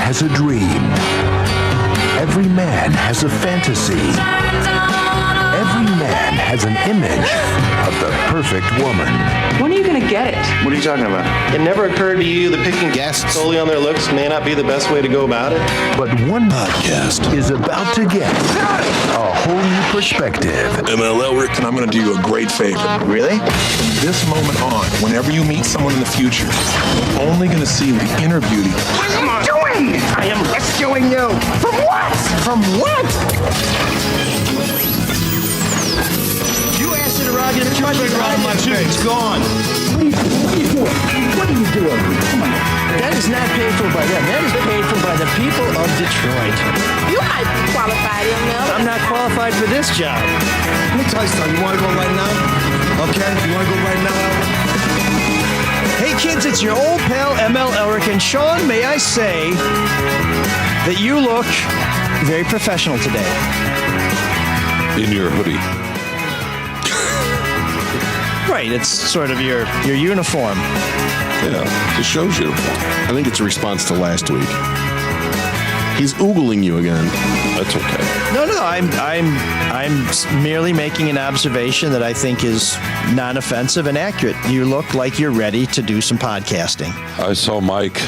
has a dream. Every man has a fantasy. Every man has an image of the perfect woman. When are you going to get it? What are you talking about? It never occurred to you that picking guests solely on their looks may not be the best way to go about it? But one podcast is about to get a whole new perspective. ML Elric, and I'm going to do you a great favor. Really? From this moment on, whenever you meet someone in the future, you're only going to see the inner beauty. What are you doing? I am rescuing you. From what? From what? You asked it to Roger the truck around my face. It's gone. What are you doing? Come on. That is not paid for by them. That is paid for by the people of Detroit. You might be qualified, ML. I'm not qualified for this job. Let me tell you something. You want to go right now? Okay? You want to go right now? Hey kids, it's your old pal ML Elric, and Sean, may I say that you look very professional today. In your hoodie. Right, it's sort of your uniform. Yeah, it shows uniform. I think it's a response to last week. He's oogling you again. That's okay. No, I'm merely making an observation that I think is non-offensive and accurate. You look like you're ready to do some podcasting. I saw Mark,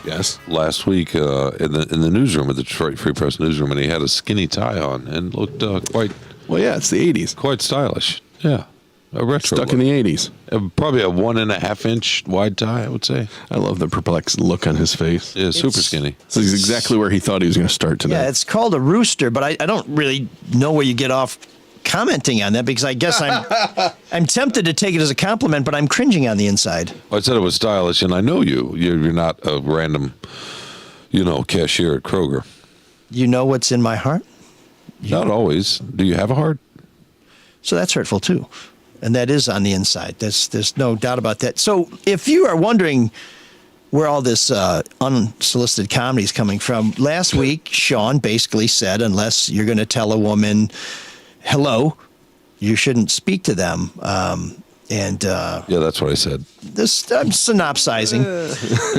Yes. last week in the newsroom, at the Detroit Free Press newsroom, and he had a skinny tie on and looked quite Well, yeah, it's the 80s. quite stylish. Yeah, a retro Stuck look. in the 80s. Probably a 1.5 inch wide tie, I would say. I love the perplexed look on his face. Yeah, super skinny. So he's exactly where he thought he was going to start today. Yeah, it's called a rooster, but I don't really know where you get off commenting on that, because I guess I'm tempted to take it as a compliment, but I'm cringing on the inside. I said it was stylish, and I know you. You're not a random, cashier at Kroger. You know what's in my heart? Not always. Do you have a heart? So that's hurtful too. And that is on the inside. There's no doubt about that. So if you are wondering where all this unsolicited comedy is coming from, last week, Sean basically said, unless you're going to tell a woman, hello, you shouldn't speak to them. Yeah, that's what I said. I'm synopsizing.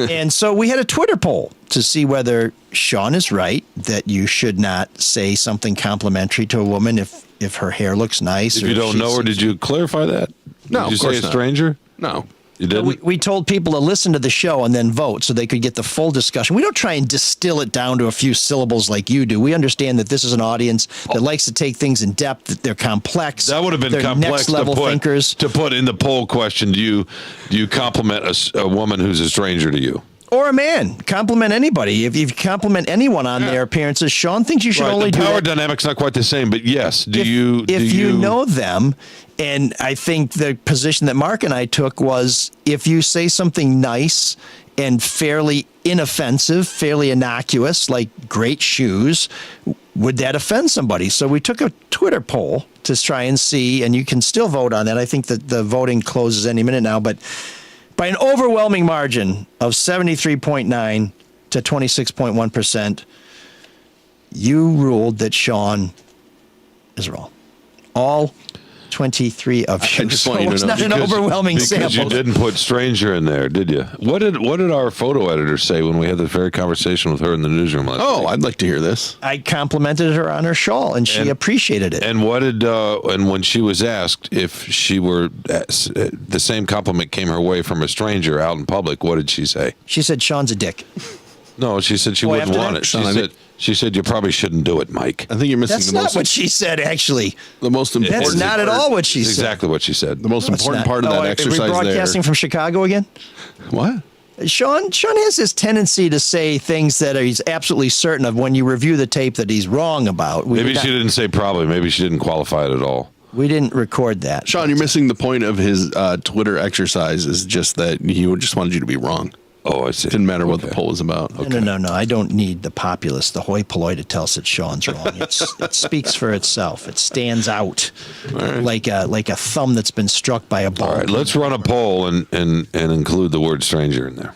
And so we had a Twitter poll to see whether Sean is right that you should not say something complimentary to a woman if her hair looks nice. If or you don't know her, did you clarify that? No, Did you of course say a not. stranger? No. You didn't? We told people to listen to the show and then vote so they could get the full discussion. We don't try and distill it down to a few syllables like you do. We understand that this is an audience that likes to take things in depth, that they're complex. That would have been they're complex next-level thinkers. to put in the poll question. Do you compliment a woman who's a stranger to you? Or a man. Compliment anybody. If you compliment anyone on their appearances, Sean thinks you should only the do power that dynamic's not quite the same, but yes. If you know them, and I think the position that Mark and I took was if you say something nice and fairly inoffensive, fairly innocuous, like great shoes, would that offend somebody? So we took a Twitter poll to try and see, and you can still vote on that. I think that the voting closes any minute now, but by an overwhelming margin of 73.9 to 26.1%, you ruled that Sean is wrong. All 23 of you. I just want you to it's know, not an overwhelming because sample. you didn't put stranger in there, did you? What did our photo editor say when we had the very conversation with her in the newsroom last week? I'd like to hear this. I complimented her on her shawl, and she appreciated it. And what did and when she was asked if she were the same compliment came her way from a stranger out in public, what did she say? She said, Sean's a dick. No, she said she Oh, wouldn't after want that? it. She said you probably shouldn't do it, Mike. I think you're missing That's the not most. what she said, actually. The most important. That's not at all what she That's said. exactly what she said. The most No, it's important not. part of Oh, that are exercise we broadcasting there. from Chicago again? What? Sean has this tendency to say things that he's absolutely certain of when you review the tape that he's wrong about. Maybe she didn't say probably. Maybe she didn't qualify it at all. We didn't record that. Sean, you're missing the point of his Twitter exercise is just that he just wanted you to be wrong. Oh, I see. Didn't matter what the poll was about. No. I don't need the populace, the hoi polloi to tell us that Sean's wrong. It speaks for itself. It stands out like a thumb that's been struck by a ball. All right, let's run a poll and include the word stranger in there.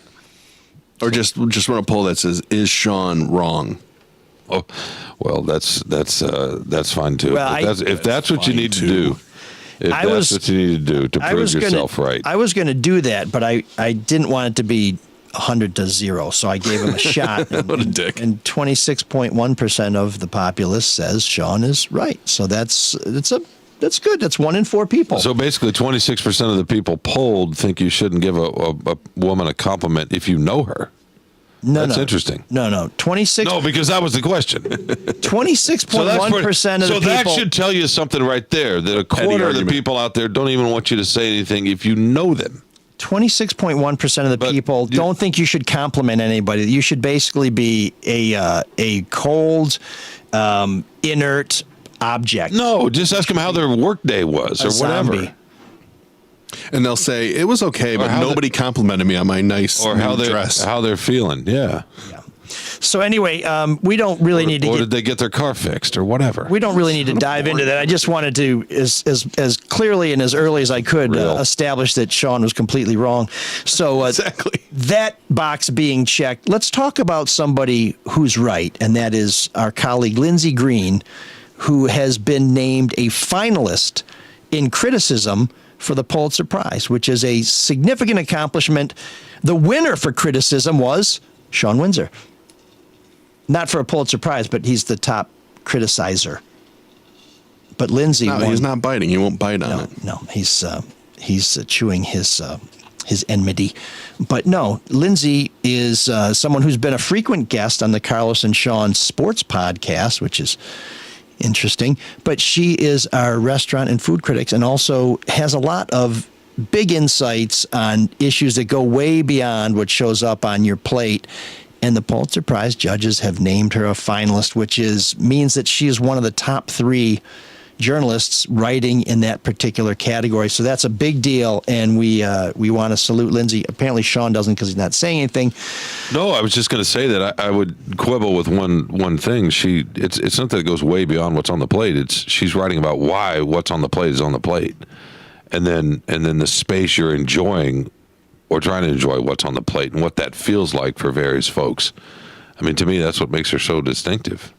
Or just run a poll that says, "Is Sean wrong?" Oh, well, that's fine too. Well, if that's what you need to do. If that's what you need to do to prove yourself right. I was going to do that, but I didn't want it to be 100-0. So I gave him a shot. What a dick. And 26.1% of the populace says Sean is right. So that's good. That's 1 in 4 people. So basically, 26% of the people polled think you shouldn't give a woman a compliment if you know her. That's interesting. No. 26. No, because that was the question. 26.1% of the So people. that should tell you something right there, that a quarter of the people out there don't even want you to say anything if you know them. 26.1% of the people don't think you should compliment anybody. You should basically be a cold, inert object. No, just ask them how their workday was or whatever. Zombie. And they'll say, it was okay, but nobody complimented me on my nice dress. How they're feeling, yeah. So anyway, we don't really need to Or did they get their car fixed or whatever? We don't really need to dive into that. I just wanted to, as clearly and as early as I could, establish that Sean was completely wrong. So exactly. That box being checked, let's talk about somebody who's right, and that is our colleague Lindsey Green, who has been named a finalist in criticism for the Pulitzer Prize, which is a significant accomplishment. The winner for criticism was Sean Windsor. Not for a Pulitzer Prize, but he's the top criticizer. But Lindsey won. He's not biting. He won't bite on it. No, he's chewing his enmity. But no, Lindsey is someone who's been a frequent guest on the Carlos and Sean Sports Podcast, which is interesting. But she is our restaurant and food critic and also has a lot of big insights on issues that go way beyond what shows up on your plate. And the Pulitzer Prize judges have named her a finalist, which means that she is one of the top 3 journalists writing in that particular category. So that's a big deal, and we want to salute Lindsey. Apparently Sean doesn't because he's not saying anything. No, I was just going to say that I would quibble with one thing. It's not that it goes way beyond what's on the plate. She's writing about why what's on the plate is on the plate, and then the space you're enjoying or trying to enjoy what's on the plate and what that feels like for various folks. I mean, to me, that's what makes her so distinctive.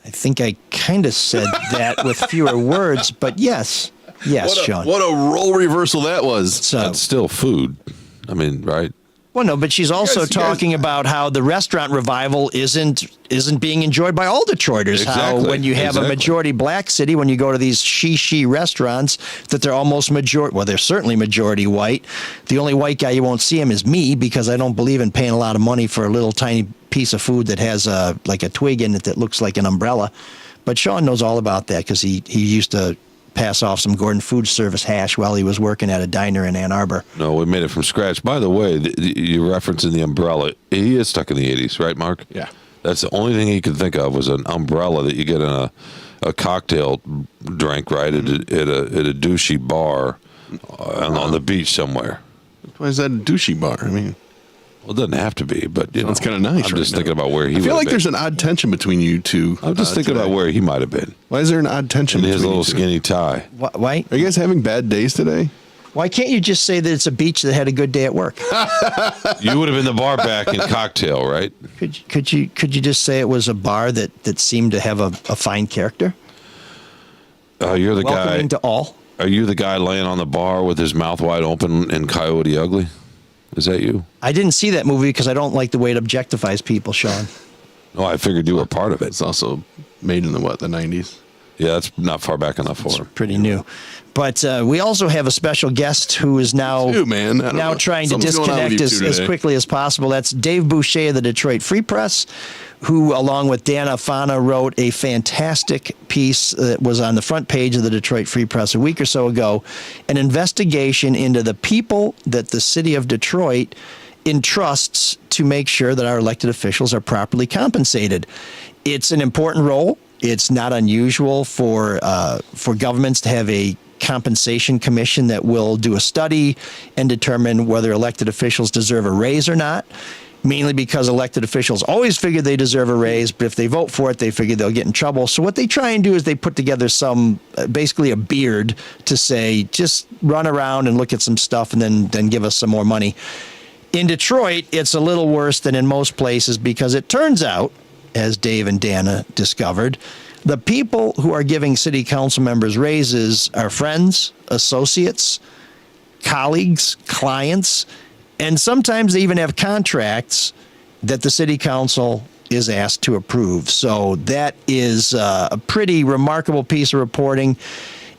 I think I kind of said that with fewer words, but yes, Sean. What a role reversal that was. So, that's still food. I mean, right? Well, no, but she's also talking about how the restaurant revival isn't being enjoyed by all Detroiters. Exactly. How when you have a majority black city, when you go to these she restaurants, that they're almost majority. Well, they're certainly majority white. The only white guy you won't see him is me, because I don't believe in paying a lot of money for a little tiny piece of food that has like a twig in it that looks like an umbrella. But Sean knows all about that because he used to pass off some Gordon Food Service hash while he was working at a diner in Ann Arbor. No, we made it from scratch. By the way, you're referencing the umbrella. He is stuck in the 80s, right, Mark? Yeah. That's the only thing he could think of was an umbrella that you get in a cocktail drink, right, at a douchey bar on the beach somewhere. Why is that a douchey bar? I mean, well, it doesn't have to be, but it's kind of nice. I'm just thinking about where he. I feel like there's an odd tension between you two. I'm just thinking about where he might have been. Why is there an odd tension in between his little you two? skinny tie? Why? Are you guys having bad days today? Why can't you just say that it's a beach that had a good day at work? You would have been the bar back in cocktail, right? Could you just say it was a bar that seemed to have a fine character? You're the Welcoming guy. to all. Are you the guy laying on the bar with his mouth wide open in Coyote Ugly? Is that you? I didn't see that movie because I don't like the way it objectifies people, Sean. No, I figured you were part of it. It's also made in the 90s. Yeah, that's not far back enough for him. Pretty new. But we also have a special guest who is now trying to disconnect as quickly as possible. That's Dave Boucher of the Detroit Free Press, who, along with Dana Fana, wrote a fantastic piece that was on the front page of the Detroit Free Press a week or so ago, an investigation into the people that the city of Detroit entrusts to make sure that our elected officials are properly compensated. It's an important role. It's not unusual for governments to have a compensation commission that will do a study and determine whether elected officials deserve a raise or not, mainly because elected officials always figure they deserve a raise, but if they vote for it, they figure they'll get in trouble. So what they try and do is they put together basically a beard to say, just run around and look at some stuff and then give us some more money. In Detroit, it's a little worse than in most places because it turns out, as Dave and Dana discovered, the people who are giving city council members raises are friends, associates, colleagues, clients, And sometimes they even have contracts that the city council is asked to approve. So that is a pretty remarkable piece of reporting.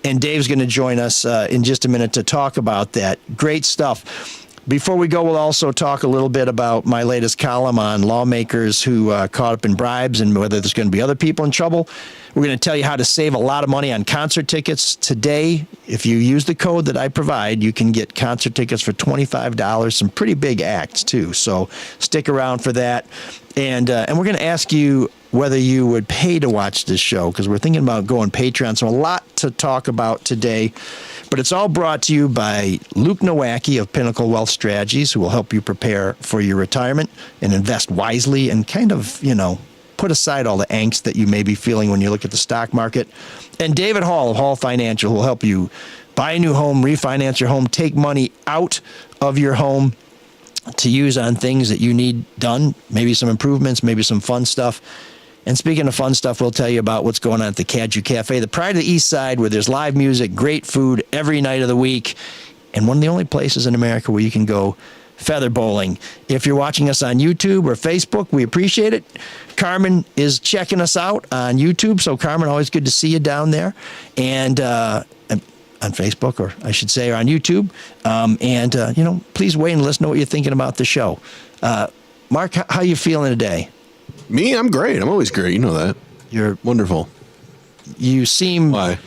And Dave's going to join us in just a minute to talk about that. Great stuff. Before we go, we'll also talk a little bit about my latest column on lawmakers who caught up in bribes and whether there's going to be other people in trouble. We're going to tell you how to save a lot of money on concert tickets today. If you use the code that I provide, you can get concert tickets for $25, some pretty big acts too. So stick around for that. And we're going to ask you whether you would pay to watch this show, because we're thinking about going Patreon. So a lot to talk about today. But it's all brought to you by Luke Nowacki of Pinnacle Wealth Strategies, who will help you prepare for your retirement and invest wisely and kind of, put aside all the angst that you may be feeling when you look at the stock market. And David Hall of Hall Financial will help you buy a new home, refinance your home, take money out of your home to use on things that you need done, maybe some improvements, maybe some fun stuff. And speaking of fun stuff, we'll tell you about what's going on at the Caju Cafe, the pride of the East Side, where there's live music, great food every night of the week, and one of the only places in America where you can go feather bowling. If you're watching us on YouTube or Facebook, we appreciate it. Carmen is checking us out on YouTube, so Carmen, always good to see you down there. And on Facebook, or I should say, or on YouTube. Please wait and let us know what you're thinking about the show. Mark, how you feeling today? Me? I'm great. I'm always great. You know that. You're wonderful. You seem Why?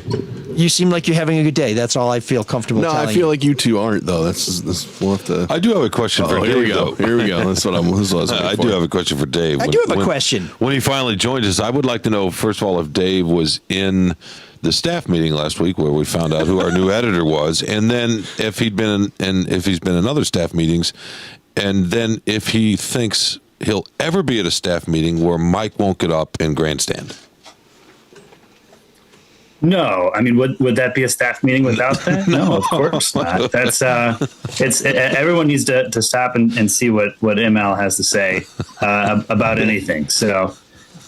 You seem like you're having a good day. That's all I feel comfortable telling you. I feel like you two aren't, though. We'll have to. I do have a question for Dave. Here we go. Here we go. That's what I was I do have a question for Dave. I do have a question. When he finally joined us, I would like to know, first of all, if Dave was in the staff meeting last week where we found out who our new editor was, and then if he's been in other staff meetings, and then if he thinks he'll ever be at a staff meeting where Mike won't get up and grandstand. No, I mean, would that be a staff meeting without that? No, of course not. That's everyone needs to stop and see what ML has to say about anything. So,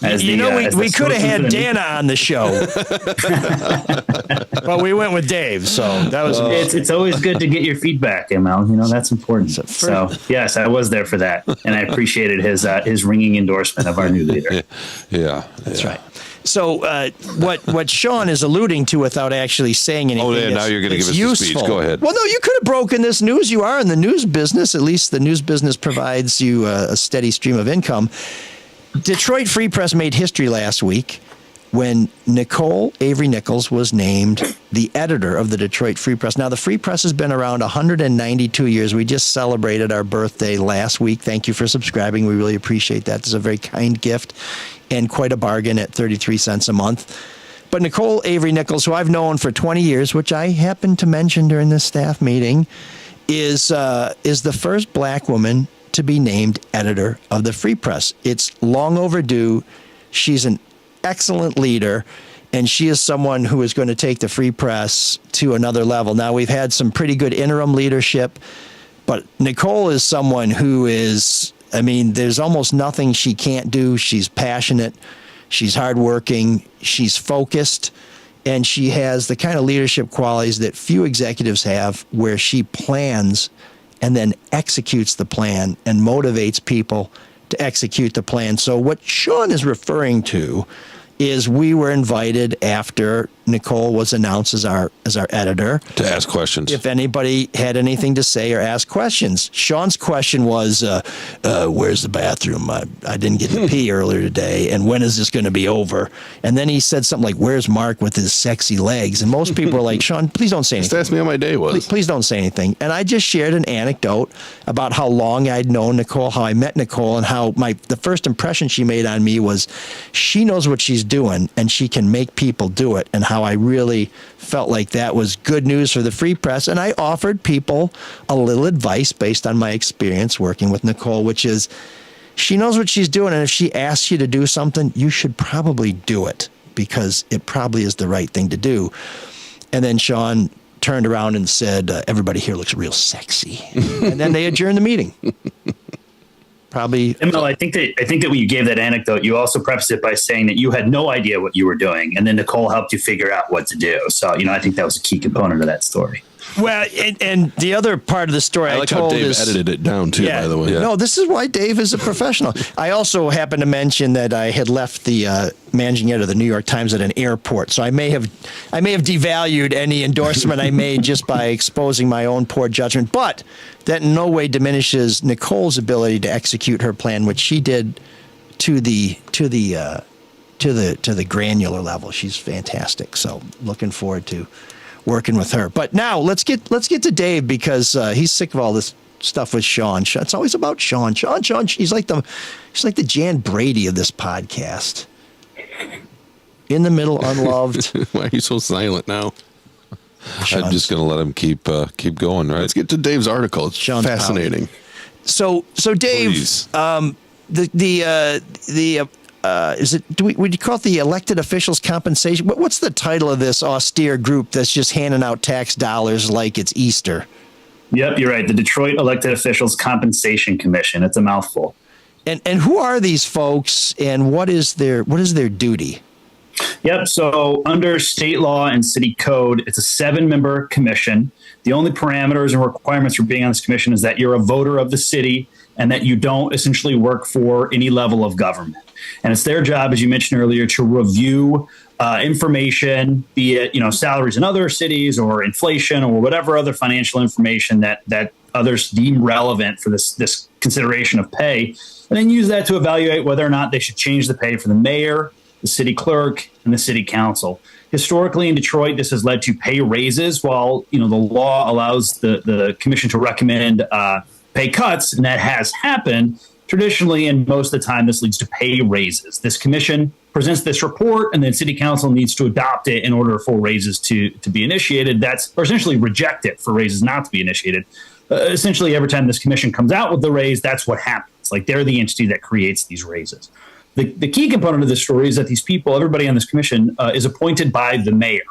we could have had Dana on the show, but we went with Dave. So that was. It's always good to get your feedback, ML. That's important. So yes, I was there for that, and I appreciated his ringing endorsement of our new leader. Yeah, that's right. So what Sean is alluding to, without actually saying anything, now you're going to give us useful. the speech. Go ahead. Well, no, you could have broken this news. You are in the news business. At least the news business provides you a steady stream of income. Detroit Free Press made history last week when Nicole Avery Nichols was named the editor of the Detroit Free Press. Now, the Free Press has been around 192 years. We just celebrated our birthday last week. Thank you for subscribing. We really appreciate that. It's a very kind gift and quite a bargain at 33 cents a month. But Nicole Avery Nichols, who I've known for 20 years, which I happened to mention during this staff meeting, is the first black woman to be named editor of the Free Press. It's long overdue. She's an excellent leader, and she is someone who is going to take the Free Press to another level. Now, we've had some pretty good interim leadership, but Nicole is someone who is, there's almost nothing she can't do. She's passionate, she's hardworking, she's focused, and she has the kind of leadership qualities that few executives have, where she plans and then executes the plan and motivates people to execute the plan. So what Sean is referring to is we were invited after Nicole was announced as our editor to ask questions. If anybody had anything to say or ask questions. Sean's question was, where's the bathroom? I didn't get to pee earlier today, and when is this going to be over? And then he said something like, where's Mark with his sexy legs? And most people are like, Sean, please don't say anything. Just ask me how my day was. Please don't say anything. And I just shared an anecdote about how long I'd known Nicole, how I met Nicole, and how the first impression she made on me was she knows what she's doing and she can make people do it, and how I really felt like that was good news for the Free Press. And I offered people a little advice based on my experience working with Nicole, which is she knows what she's doing, and if she asks you to do something, you should probably do it, because it probably is the right thing to do. And then Sean turned around and said, everybody here looks real sexy. And then they adjourned the meeting. Probably. Emil, I think that when you gave that anecdote, you also prefaced it by saying that you had no idea what you were doing, and then Nicole helped you figure out what to do. So, I think that was a key component of that story. Well, and the other part of the story I like how told Dave is edited it down too. By the way, no, this is why Dave is a professional. I also happened to mention that I had left the managing editor of the New York Times at an airport, so I may have devalued any endorsement I made just by exposing my own poor judgment. But that in no way diminishes Nicole's ability to execute her plan, which she did to the granular level. She's fantastic. So looking forward to working with her. But now let's get to Dave, because he's sick of all this stuff with Sean. It's always about Sean. Sean. He's like the Jan Brady of this podcast. In the middle, unloved. Why are you so silent now? I'm just going to let him keep going. Right. Let's get to Dave's article. It's Sean's fascinating. So Dave, Please. would you call it the elected officials compensation? What's the title of this austere group that's just handing out tax dollars like it's Easter? Yep, you're right. The Detroit Elected Officials Compensation Commission. It's a mouthful. And who are these folks, and what is their duty? Yep. So under state law and city code, it's a 7-member commission. The only parameters and requirements for being on this commission is that you're a voter of the city and that you don't essentially work for any level of government. And it's their job, as you mentioned earlier, to review information, be it salaries in other cities or inflation or whatever other financial information that others deem relevant for this consideration of pay, and then use that to evaluate whether or not they should change the pay for the mayor, the city clerk, and the city council. Historically in Detroit, this has led to pay raises, while the law allows the commission to recommend pay cuts, and that has happened. Traditionally, and most of the time, this leads to pay raises. This commission presents this report, and then city council needs to adopt it in order for raises to be initiated. Or essentially reject it for raises not to be initiated. Essentially, every time this commission comes out with the raise, that's what happens. Like, they're the entity that creates these raises. The key component of this story is that these people, everybody on this commission, is appointed by the mayor.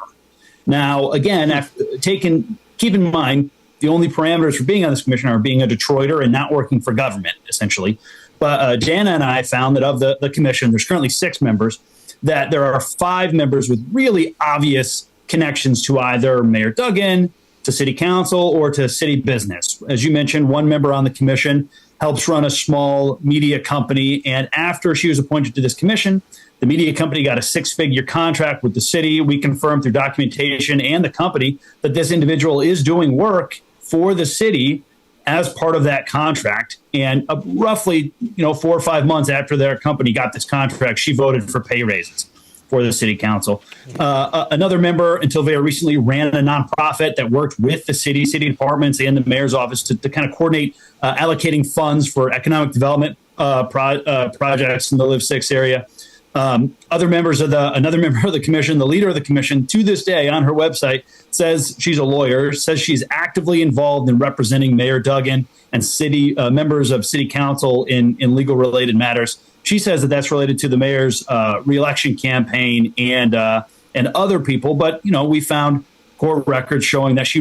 Now, again, keep in mind, the only parameters for being on this commission are being a Detroiter and not working for government, essentially. But Jana and I found that of the commission, there's currently 6 members, that there are 5 members with really obvious connections to either Mayor Duggan, to city council, or to city business. As you mentioned, one member on the commission helps run a small media company. And after she was appointed to this commission, the media company got a 6-figure contract with the city. We confirmed through documentation and the company that this individual is doing work for the city as part of that contract. And roughly, 4 or 5 months after their company got this contract, she voted for pay raises for the city council. Another member, until very recently, ran a nonprofit that worked with the city departments and the mayor's office to kind of coordinate allocating funds for economic development projects in the Live 6 area. Another member of the commission, the leader of the commission, to this day on her website says she's a lawyer, says she's actively involved in representing Mayor Duggan and city members of city council in legal related matters. She says that that's related to the mayor's reelection campaign and other people. But, we found court records showing that she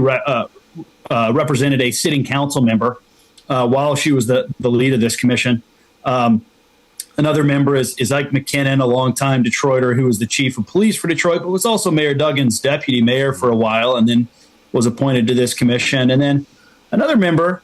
represented a sitting council member while she was the lead of this commission. Another member is Ike McKinnon, a longtime Detroiter who was the chief of police for Detroit, but was also Mayor Duggan's deputy mayor for a while, and then was appointed to this commission. And then another member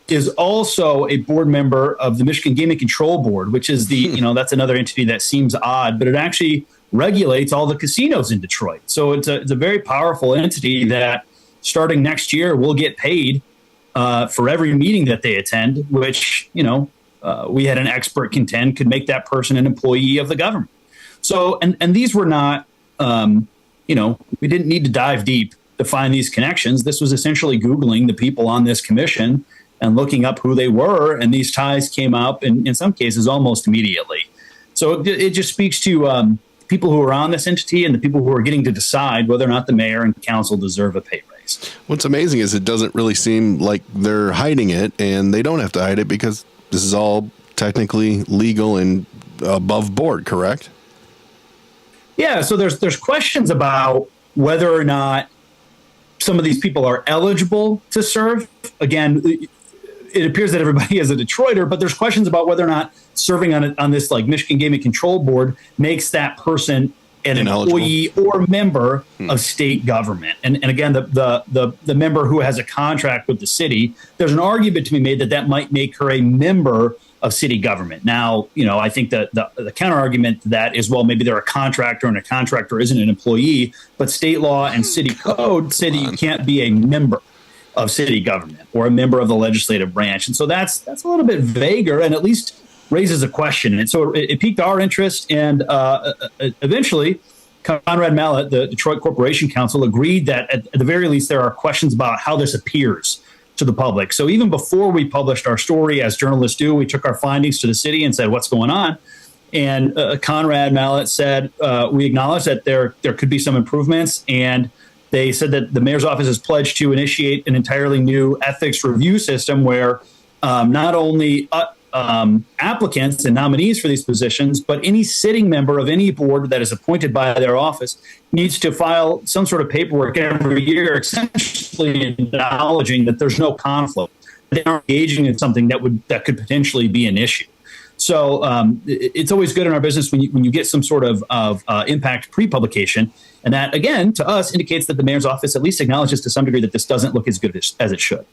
is also a board member of the Michigan Gaming Control Board, which is that's another entity that seems odd, but it actually regulates all the casinos in Detroit. So it's a very powerful entity that starting next year will get paid for every meeting that they attend, which, we had an expert contend could make that person an employee of the government. So, and these were not, we didn't need to dive deep to find these connections. This was essentially Googling the people on this commission and looking up who they were. And these ties came up in some cases almost immediately. So it just speaks to people who are on this entity and the people who are getting to decide whether or not the mayor and council deserve a pay raise. What's amazing is it doesn't really seem like they're hiding it, and they don't have to hide it because this is all technically legal and above board, correct? Yeah, so there's questions about whether or not some of these people are eligible to serve. Again, it appears that everybody is a Detroiter, but there's questions about whether or not serving on this like Michigan Gaming Control Board makes that person an Ineligible. employee or member of state government. And again, the member who has a contract with the city, there's an argument to be made that that might make her a member of city government. Now, I think that the counter argument to that is, well, maybe they're a contractor and a contractor isn't an employee, but state law and city code say that you can't be a member of city government or a member of the legislative branch. And so that's a little bit vaguer and at least raises a question. And so it piqued our interest. And eventually, Conrad Mallett, the Detroit Corporation Council, agreed that at the very least, there are questions about how this appears to the public. So even before we published our story, as journalists do, we took our findings to the city and said, what's going on? And Conrad Mallett said, we acknowledge that there could be some improvements. And they said that the mayor's office has pledged to initiate an entirely new ethics review system where not only applicants and nominees for these positions, but any sitting member of any board that is appointed by their office needs to file some sort of paperwork every year, essentially acknowledging that there's no conflict. They are engaging in something that could potentially be an issue. So it's always good in our business when you get some sort of impact pre-publication. And that, again, to us, indicates that the mayor's office at least acknowledges to some degree that this doesn't look as good as it should.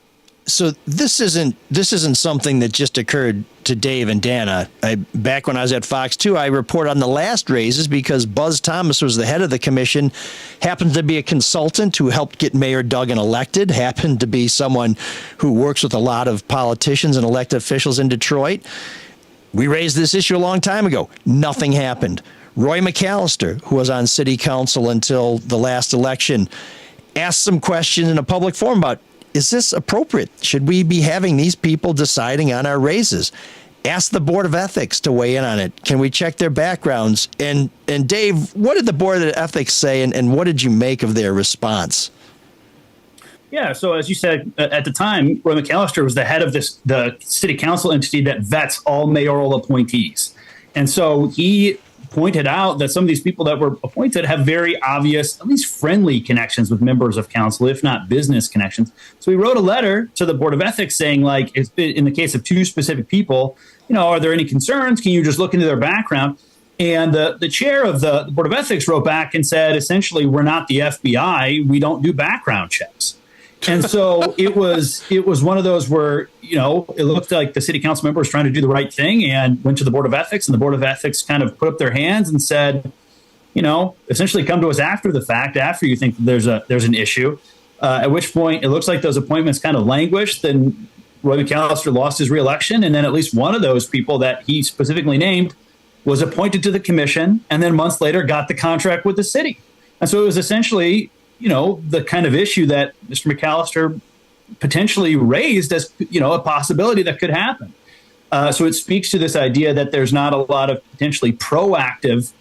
So this isn't something that just occurred to Dave and Dana. Back when I was at Fox 2, I reported on the last raises because Buzz Thomas was the head of the commission, happened to be a consultant who helped get Mayor Duggan elected, happened to be someone who works with a lot of politicians and elected officials in Detroit. We raised this issue a long time ago. Nothing happened. Roy McAllister, who was on city council until the last election, asked some questions in a public forum about, is this appropriate? Should we be having these people deciding on our raises? Ask the Board of Ethics to weigh in on it. Can we check their backgrounds? And Dave, what did the Board of Ethics say, and what did you make of their response? Yeah, so as you said, at the time, Roy McAllister was the head of the city council entity that vets all mayoral appointees. And so he pointed out that some of these people that were appointed have very obvious, at least friendly connections with members of council, if not business connections. So he wrote a letter to the Board of Ethics saying, like, in the case of two specific people, are there any concerns? Can you just look into their background? And the chair of the Board of Ethics wrote back and said, essentially, we're not the FBI. We don't do background checks. And so it was one of those where, it looked like the city council member was trying to do the right thing and went to the Board of Ethics, and the Board of Ethics kind of put up their hands and said, essentially come to us after the fact, after you think there's an issue, at which point it looks like those appointments kind of languished. Then Roy McAllister lost his reelection. And then at least one of those people that he specifically named was appointed to the commission and then months later got the contract with the city. And so it was essentially the kind of issue that Mr. McAllister potentially raised as, a possibility that could happen. So it speaks to this idea that there's not a lot of potentially proactive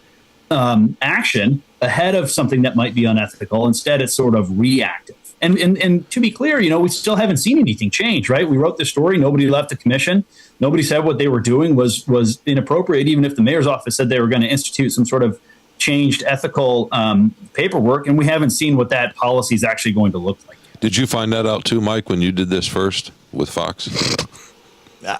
action ahead of something that might be unethical. Instead, it's sort of reactive. And to be clear, we still haven't seen anything change, right? We wrote this story. Nobody left the commission. Nobody said what they were doing was inappropriate, even if the mayor's office said they were going to institute some sort of changed ethical paperwork, and we haven't seen what that policy is actually going to look like. Did you find that out too, Mike, when you did this first with Fox?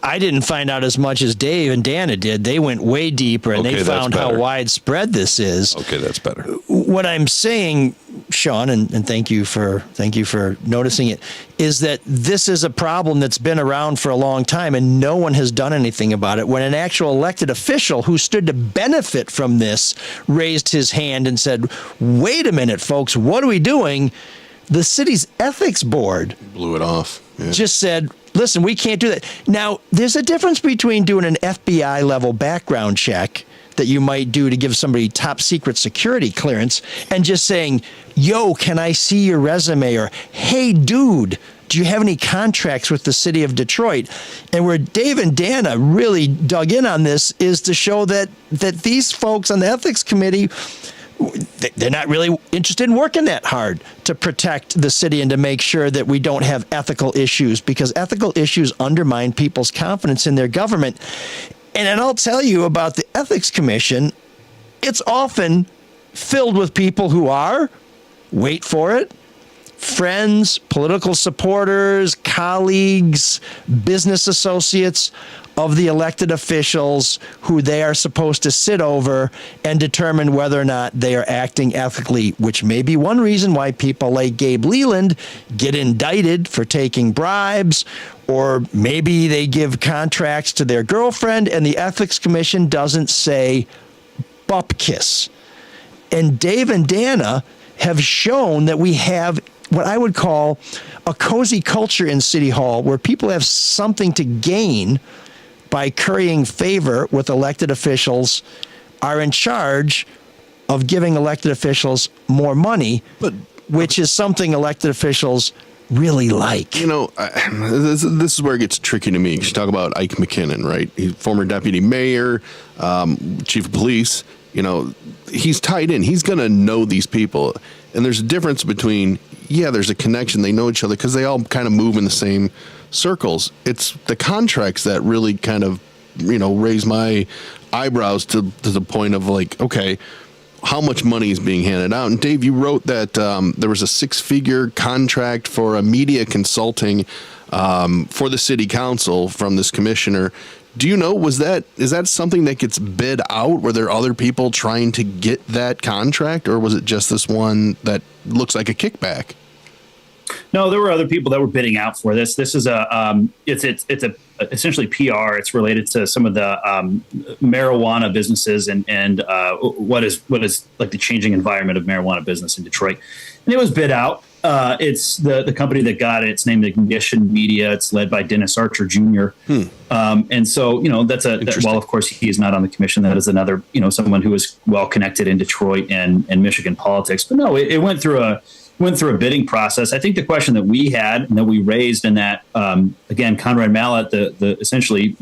I didn't find out as much as Dave and Dana did. They went way deeper, and they found how widespread this is. Okay, that's better. What I'm saying, Sean, and thank you for noticing it, is that this is a problem that's been around for a long time, and no one has done anything about it. When an actual elected official who stood to benefit from this raised his hand and said, wait a minute, folks, what are we doing? The city's ethics board blew it off. Yeah. Just said, listen, we can't do that. Now, there's a difference between doing an FBI level background check that you might do to give somebody top secret security clearance and just saying, yo, can I see your resume? Or, hey, dude, do you have any contracts with the city of Detroit? And where Dave and Dana really dug in on this is to show that these folks on the ethics committee, they're not really interested in working that hard to protect the city and to make sure that we don't have ethical issues, because ethical issues undermine people's confidence in their government. And then I'll tell you about the Ethics Commission. It's often filled with people who are, wait for it, friends, political supporters, colleagues, business associates of the elected officials who they are supposed to sit over and determine whether or not they are acting ethically, which may be one reason why people like Gabe Leland get indicted for taking bribes, or maybe they give contracts to their girlfriend and the Ethics Commission doesn't say bupkis. And Dave and Dana have shown that we have what I would call a cozy culture in City Hall where people have something to gain by currying favor with elected officials, are in charge of giving elected officials more money, which is something elected officials really like. This is where it gets tricky to me. You talk about Ike McKinnon, right? He's former deputy mayor, chief of police. He's tied in. He's going to know these people. And there's a difference between, there's a connection. They know each other because they all kind of move in the same circles. It's the contracts that really kind of, raise my eyebrows to the point of like, okay, how much money is being handed out? And Dave, you wrote that there was a 6-figure contract for a media consulting for the city council from this commissioner. Do you know, is that something that gets bid out? Were there other people trying to get that contract, or was it just this one that looks like a kickback? No, there were other people that were bidding out for this. This is it's essentially PR. It's related to some of the marijuana businesses and what is like the changing environment of marijuana business in Detroit. And it was bid out. It's the company that got it. It's named Ignition Media. It's led by Dennis Archer Jr. And so, while of course he is not on the commission, that is another, someone who is well connected in Detroit and Michigan politics. But no, it went through a bidding process. I think the question that we had and that we raised, and that again, Conrad Mallett, the essentially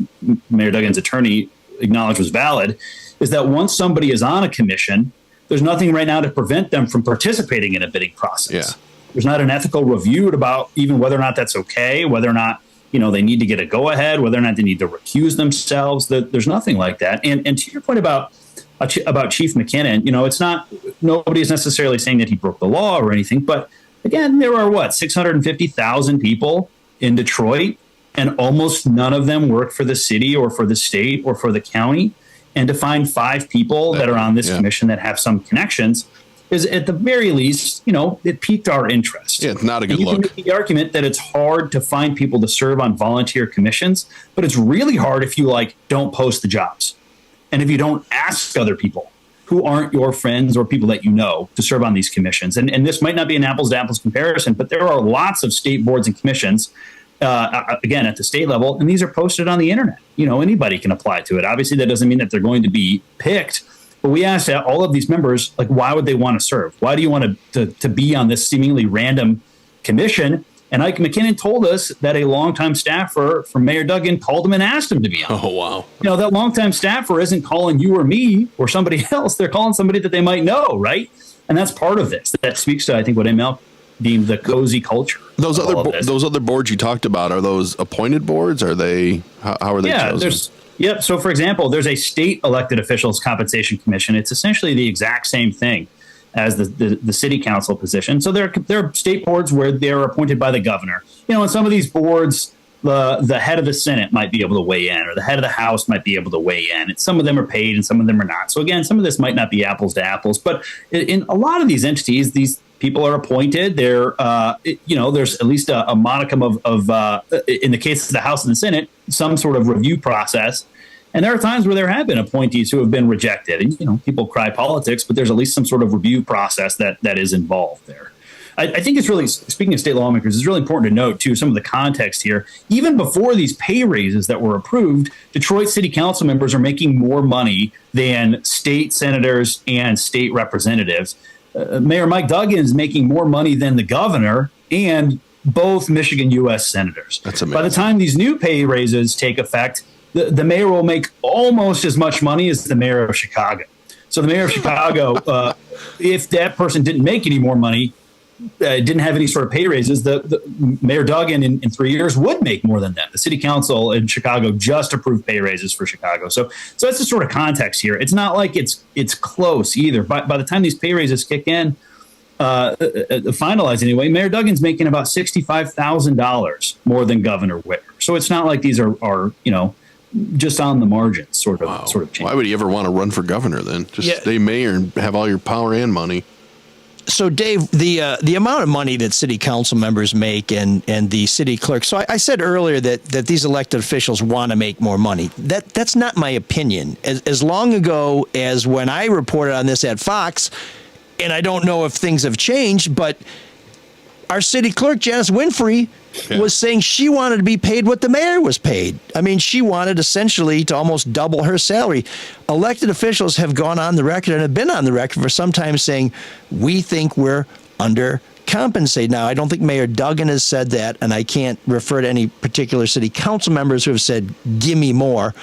Mayor Duggan's attorney, acknowledged was valid, is that once somebody is on a commission, there's nothing right now to prevent them from participating in a bidding process. Yeah. There's not an ethical review about even whether or not that's okay, whether or not they need to get a go ahead, whether or not they need to recuse themselves. There's nothing like that. And to your point about Chief McKinnon, it's not, nobody is necessarily saying that he broke the law or anything, but again, there are 650,000 people in Detroit, and almost none of them work for the city or for the state or for the county. And to find 5 people that are on this commission that have some connections is, at the very least, it piqued our interest. Yeah, it's not a good look. You can make the argument that it's hard to find people to serve on volunteer commissions, but it's really hard if you don't post the jobs. And if you don't ask other people who aren't your friends or people that you know to serve on these commissions. And this might not be an apples to apples comparison, but there are lots of state boards and commissions, again, at the state level, and these are posted on the internet. Anybody can apply to it. Obviously, that doesn't mean that they're going to be picked. But we asked all of these members, why would they want to serve? Why do you want to be on this seemingly random commission? And Ike McKinnon told us that a longtime staffer from Mayor Duggan called him and asked him to be on. Oh, wow. That longtime staffer isn't calling you or me or somebody else. They're calling somebody that they might know, right? And that's part of this. That speaks to, I think, what ML deemed the cozy culture. Those other boards you talked about, are those appointed boards? Are they, how are they chosen? Yep. So, for example, there's a state elected officials compensation commission. It's essentially the exact same thing as the city council position. So there are state boards where they're appointed by the governor. In some of these boards, the head of the Senate might be able to weigh in, or the head of the House might be able to weigh in. And some of them are paid and some of them are not. So again, some of this might not be apples to apples, but in a lot of these entities, these people are appointed. They're, there's at least a modicum of in the case of the House and the Senate, some sort of review process. And there are times where there have been appointees who have been rejected. And, people cry politics, but there's at least some sort of review process that is involved there. I think it's really, speaking of state lawmakers, it's really important to note, too, some of the context here. Even before these pay raises that were approved, Detroit city council members are making more money than state senators and state representatives. Mayor Mike Duggan is making more money than the governor and both Michigan U.S. senators. That's amazing. By the time these new pay raises take effect, the mayor will make almost as much money as the mayor of Chicago. So the mayor of Chicago, if that person didn't make any more money, didn't have any sort of pay raises, the Mayor Duggan in 3 years would make more than that. The city council in Chicago just approved pay raises for Chicago. So that's the sort of context here. It's not like it's close either. By the time these pay raises kick in, finalized anyway, Mayor Duggan's making about $65,000 more than Governor Whitmer. So it's not like these are just on the margins, sort of change. Why would you ever want to run for governor then? Just stay mayor and have all your power and money. So, Dave, the amount of money that city council members make and the city clerk. So I said earlier that these elected officials want to make more money. That's not my opinion. As long ago as when I reported on this at Fox, and I don't know if things have changed, but our city clerk, Janice Winfrey, was saying she wanted to be paid what the mayor was paid. I mean, she wanted essentially to almost double her salary. Elected officials have gone on the record and have been on the record for some time saying, we think we're undercompensated. Now, I don't think Mayor Duggan has said that, and I can't refer to any particular city council members who have said, give me more.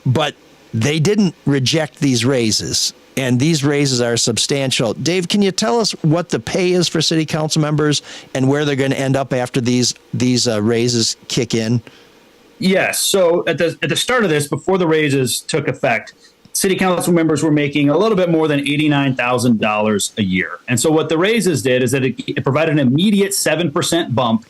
But they didn't reject these raises, and these raises are substantial. Dave, can you tell us what the pay is for city council members and where they're going to end up after these raises kick in? Yes. So at the start of this, before the raises took effect, city council members were making a little bit more than $89,000 a year. And so what the raises did is that it provided an immediate 7% bump.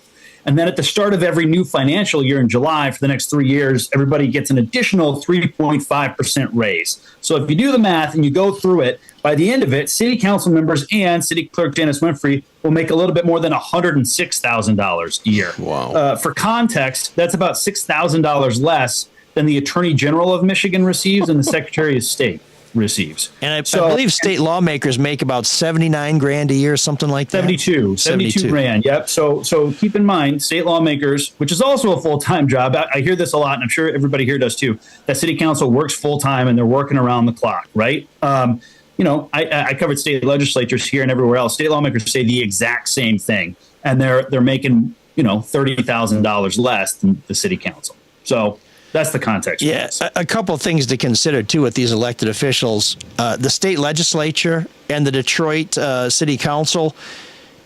And then at the start of every new financial year in July for the next 3 years, everybody gets an additional 3.5% raise. So if you do the math and you go through it, by the end of it, city council members and city clerk Janice Winfrey will make a little bit more than $106,000 a year. Wow. For context, that's about $6,000 less than the Attorney General of Michigan receives and the Secretary of State receives. And I believe state lawmakers make about 79 grand a year, something like that. 72 grand. Yep. So keep in mind, state lawmakers, which is also a full-time job. I hear this a lot, and I'm sure everybody here does too, that city council works full-time and they're working around the clock, right? I covered state legislatures here and everywhere else. State lawmakers say the exact same thing, and they're making, $30,000 less than the city council. So that's the context. Yeah, a couple of things to consider, too, with these elected officials. The state legislature and the Detroit City Council,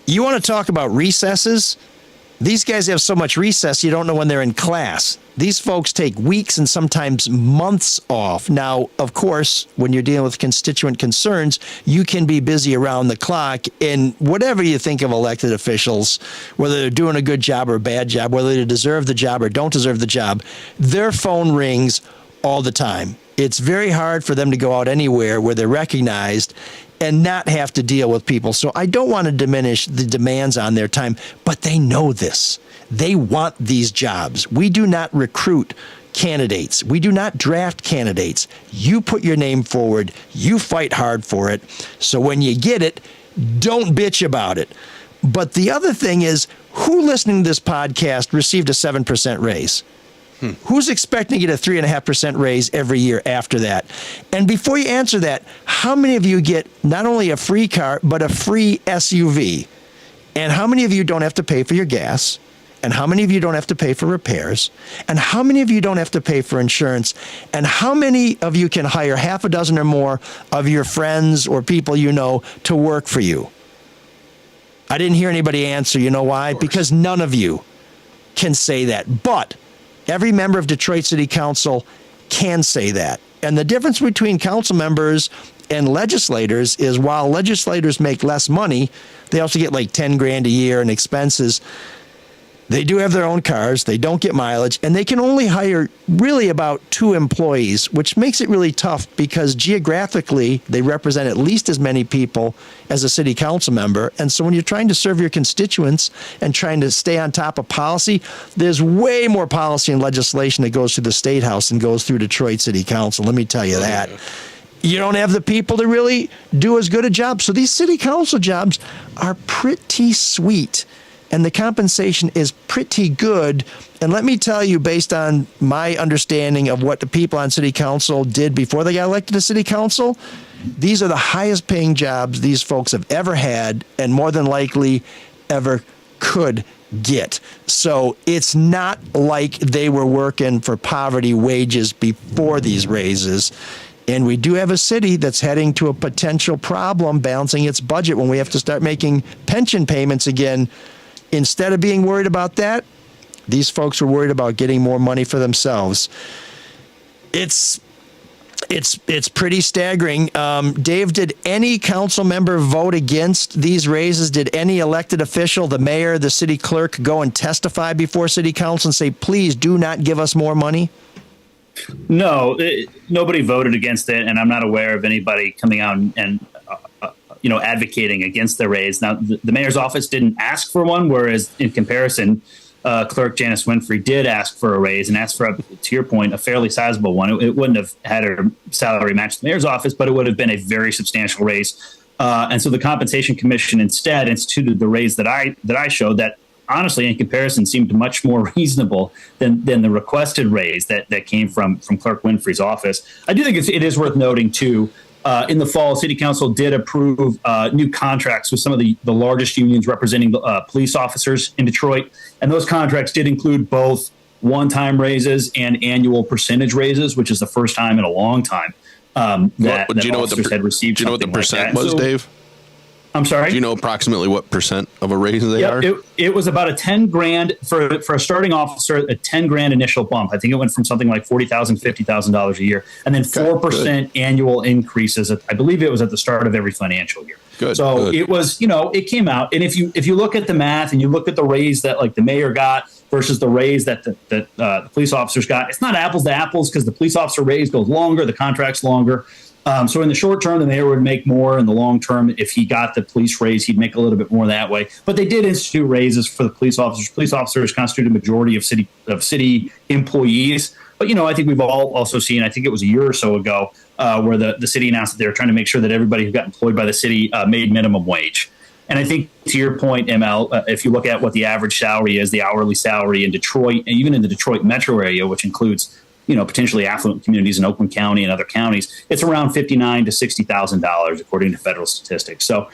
you want to talk about recesses? These guys have so much recess, you don't know when they're in class. These folks take weeks and sometimes months off. Now, of course, when you're dealing with constituent concerns, you can be busy around the clock. And whatever you think of elected officials, whether they're doing a good job or a bad job, whether they deserve the job or don't deserve the job, their phone rings all the time. It's very hard for them to go out anywhere where they're recognized and not have to deal with people. So I don't want to diminish the demands on their time, but they know this. They want these jobs. We do not recruit candidates. We do not draft candidates. You put your name forward. You fight hard for it. So when you get it, don't bitch about it. But the other thing is, who listening to this podcast received a 7% raise? Who's expecting to get a 3.5% raise every year after that? And before you answer that, how many of you get not only a free car, but a free SUV? And how many of you don't have to pay for your gas? And how many of you don't have to pay for repairs? And how many of you don't have to pay for insurance? And how many of you can hire half a dozen or more of your friends or people you know to work for you? I didn't hear anybody answer. You know why? Because none of you can say that. But every member of Detroit City Council can say that. And the difference between council members and legislators is while legislators make less money, they also get like 10 grand a year in expenses. They do have their own cars, they don't get mileage, and they can only hire really about 2 employees, which makes it really tough because geographically they represent at least as many people as a city council member. And so when you're trying to serve your constituents and trying to stay on top of policy, there's way more policy and legislation that goes through the State House and goes through Detroit City Council. Let me tell you that. You don't have the people to really do as good a job. So these city council jobs are pretty sweet. And the compensation is pretty good. And let me tell you, based on my understanding of what the people on city council did before they got elected to city council, these are the highest paying jobs these folks have ever had and more than likely ever could get. So it's not like they were working for poverty wages before these raises. And we do have a city that's heading to a potential problem balancing its budget when we have to start making pension payments again. Instead of being worried about that, these folks were worried about getting more money for themselves. It's pretty staggering. Dave, did any council member vote against these raises? Did any elected official, the mayor, the city clerk, go and testify before city council and say, please do not give us more money? No, nobody voted against it, and I'm not aware of anybody coming out and advocating against the raise. Now, the mayor's office didn't ask for one, whereas in comparison, Clerk Janice Winfrey did ask for a raise and asked for, to your point, a fairly sizable one. It wouldn't have had her salary match the mayor's office, but it would have been a very substantial raise. And so the Compensation Commission instead instituted the raise that I showed that, honestly, in comparison, seemed much more reasonable than the requested raise that came from Clerk Winfrey's office. I do think it is worth noting, too, in the fall, City Council did approve new contracts with some of the largest unions representing police officers in Detroit. And those contracts did include both one-time raises and annual percentage raises, which is the first time in a long time that officers had received. Do you know what the percent like was, Dave? I'm sorry? Do you know approximately what percent of a raise they are? It was about a 10 grand for a starting officer, a 10 grand initial bump. I think it went from something like $40,000, $50,000 a year, and then 4% annual increases. I believe it was at the start of every financial year. It was, it came out. And if you look at the math and you look at the raise that like the mayor got versus the raise that the police officers got, it's not apples to apples because the police officer raise goes longer, the contract's longer. So in the short term, the mayor would make more. In the long term, if he got the police raise, he'd make a little bit more that way. But they did institute raises for the police officers. Police officers constitute a majority of city employees. But, I think we've all also seen, I think it was a year or so ago, where the city announced that they were trying to make sure that everybody who got employed by the city made minimum wage. And I think to your point, ML, if you look at what the average salary is, the hourly salary in Detroit, and even in the Detroit metro area, which includes potentially affluent communities in Oakland County and other counties, it's around $59,000 to $60,000 according to federal statistics. So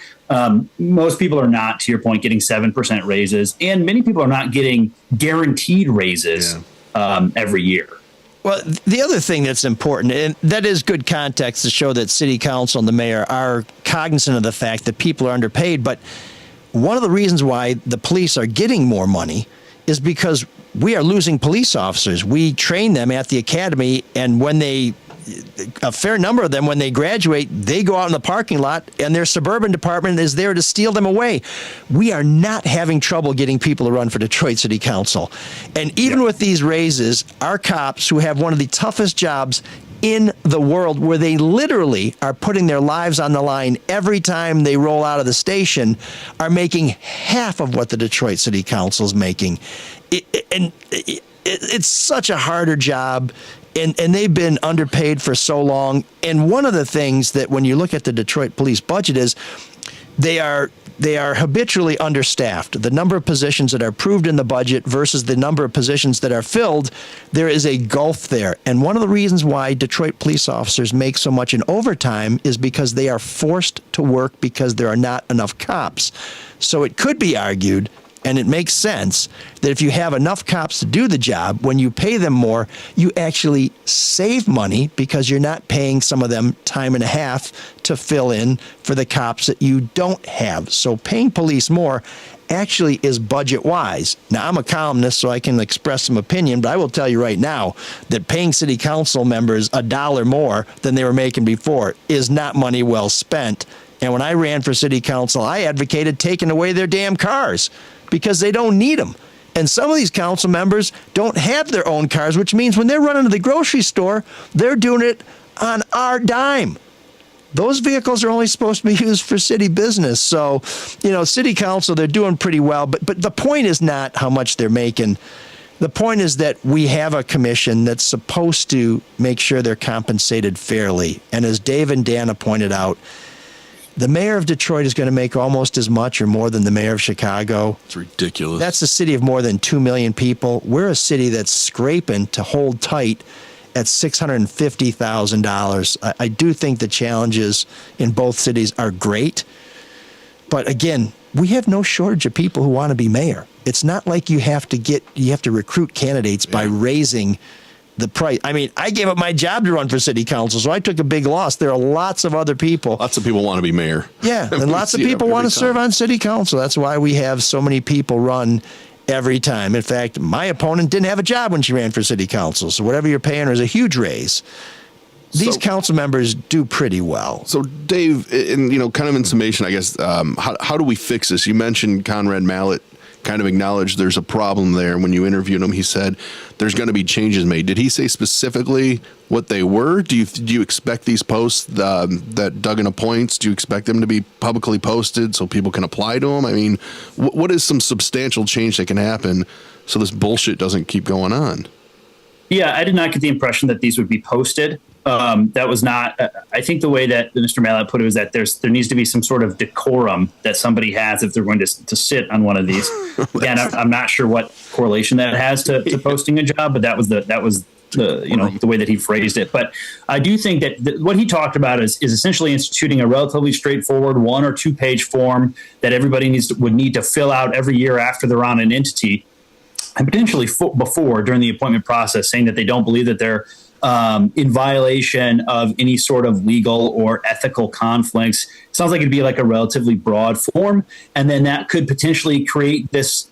most people are not, to your point, getting 7% raises, and many people are not getting guaranteed raises every year. Well, the other thing that's important, and that is good context to show that City Council and the mayor are cognizant of the fact that people are underpaid. But one of the reasons why the police are getting more money is because we are losing police officers. We train them at the academy, and a fair number of them, when they graduate, they go out in the parking lot, and their suburban department is there to steal them away. We are not having trouble getting people to run for Detroit City Council. And even with these raises, our cops, who have one of the toughest jobs in the world, where they literally are putting their lives on the line every time they roll out of the station, are making half of what the Detroit City Council is making. It's such a harder job, and they've been underpaid for so long. And one of the things that when you look at the Detroit police budget is they are habitually understaffed. The number of positions that are approved in the budget versus the number of positions that are filled, there is a gulf there. And one of the reasons why Detroit police officers make so much in overtime is because they are forced to work because there are not enough cops. So it could be argued, and it makes sense, that if you have enough cops to do the job, when you pay them more, you actually save money because you're not paying some of them time and a half to fill in for the cops that you don't have. So paying police more actually is budget-wise. Now, I'm a columnist, so I can express some opinion, but I will tell you right now that paying city council members $1 more than they were making before is not money well spent. And when I ran for city council, I advocated taking away their damn cars because they don't need them. And some of these council members don't have their own cars, which means when they're running to the grocery store, they're doing it on our dime. Those vehicles are only supposed to be used for city business. So, city council, they're doing pretty well. But the point is not how much they're making. The point is that we have a commission that's supposed to make sure they're compensated fairly. And as Dave and Dana pointed out, the mayor of Detroit is going to make almost as much or more than the mayor of Chicago. It's ridiculous. That's a city of more than 2 million people. We're a city that's scraping to hold tight at $650,000. I do think the challenges in both cities are great. But again, we have no shortage of people who want to be mayor. It's not like you have to recruit candidates by raising the price. I mean, I gave up my job to run for city council, so I took a big loss. There are lots of other people. Lots of people want to be mayor. Yeah, and lots of people want to serve on city council. That's why we have so many people run every time. In fact, my opponent didn't have a job when she ran for city council, so whatever you're paying her is a huge raise. These council members do pretty well. So, Dave, kind of in summation, I guess, how do we fix this? You mentioned Conrad Mallett kind of acknowledged there's a problem there. And when you interviewed him, he said there's going to be changes made. Did he say specifically what they were? Do you expect these posts that Duggan appoints, do you expect them to be publicly posted so people can apply to them? I mean, what is some substantial change that can happen so this bullshit doesn't keep going on? Yeah, I did not get the impression that these would be posted. That was not. I think the way that Mr. Mallet put it was that there needs to be some sort of decorum that somebody has if they're going to sit on one of these. Again, I'm not sure what correlation that has to posting a job, but that was the way that he phrased it. But I do think that what he talked about is essentially instituting a relatively straightforward 1 or 2 page form that everybody would need to fill out every year after they're on an entity, and potentially before during the appointment process, saying that they don't believe that they're in violation of any sort of legal or ethical conflicts. It sounds like it'd be like a relatively broad form. And then that could potentially create this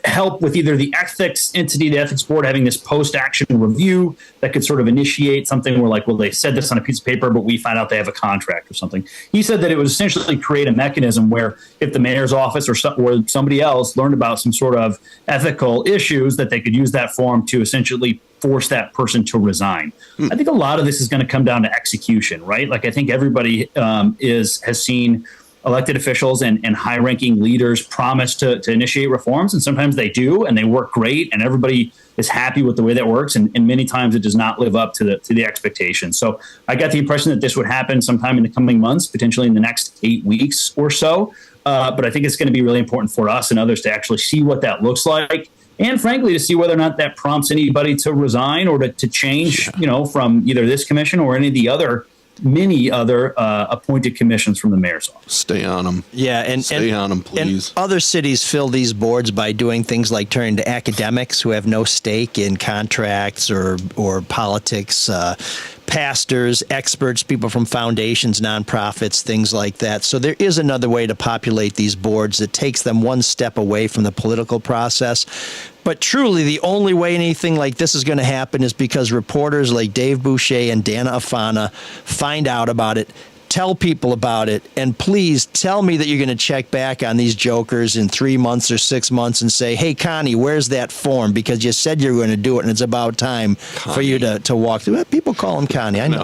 help with either the ethics entity, the ethics board, having this post-action review that could sort of initiate something where like, well, they said this on a piece of paper, but we find out they have a contract or something. He said that it would essentially create a mechanism where if the mayor's office or somebody else learned about some sort of ethical issues, that they could use that form to essentially force that person to resign. I think a lot of this is going to come down to execution, right? Like I think everybody has seen elected officials and high-ranking leaders promise to initiate reforms, and sometimes they do, and they work great, and everybody is happy with the way that works, and many times it does not live up to the expectations. So I got the impression that this would happen sometime in the coming months, potentially in the next 8 weeks or so. But I think it's going to be really important for us and others to actually see what that looks like, and frankly, to see whether or not that prompts anybody to resign or to change, from either this commission or any of the many other appointed commissions from the mayor's office. Stay on them. Yeah, and stay on them, please. And other cities fill these boards by doing things like turning to academics who have no stake in contracts or politics, pastors, experts, people from foundations, nonprofits, things like that. So there is another way to populate these boards that takes them one step away from the political process. But truly, the only way anything like this is going to happen is because reporters like Dave Boucher and Dana Afana find out about it, tell people about it, and please tell me that you're going to check back on these jokers in 3 months or 6 months and say, hey, Connie, where's that form? Because you said you were going to do it, and it's about time for you to walk through it. People call him Connie. I know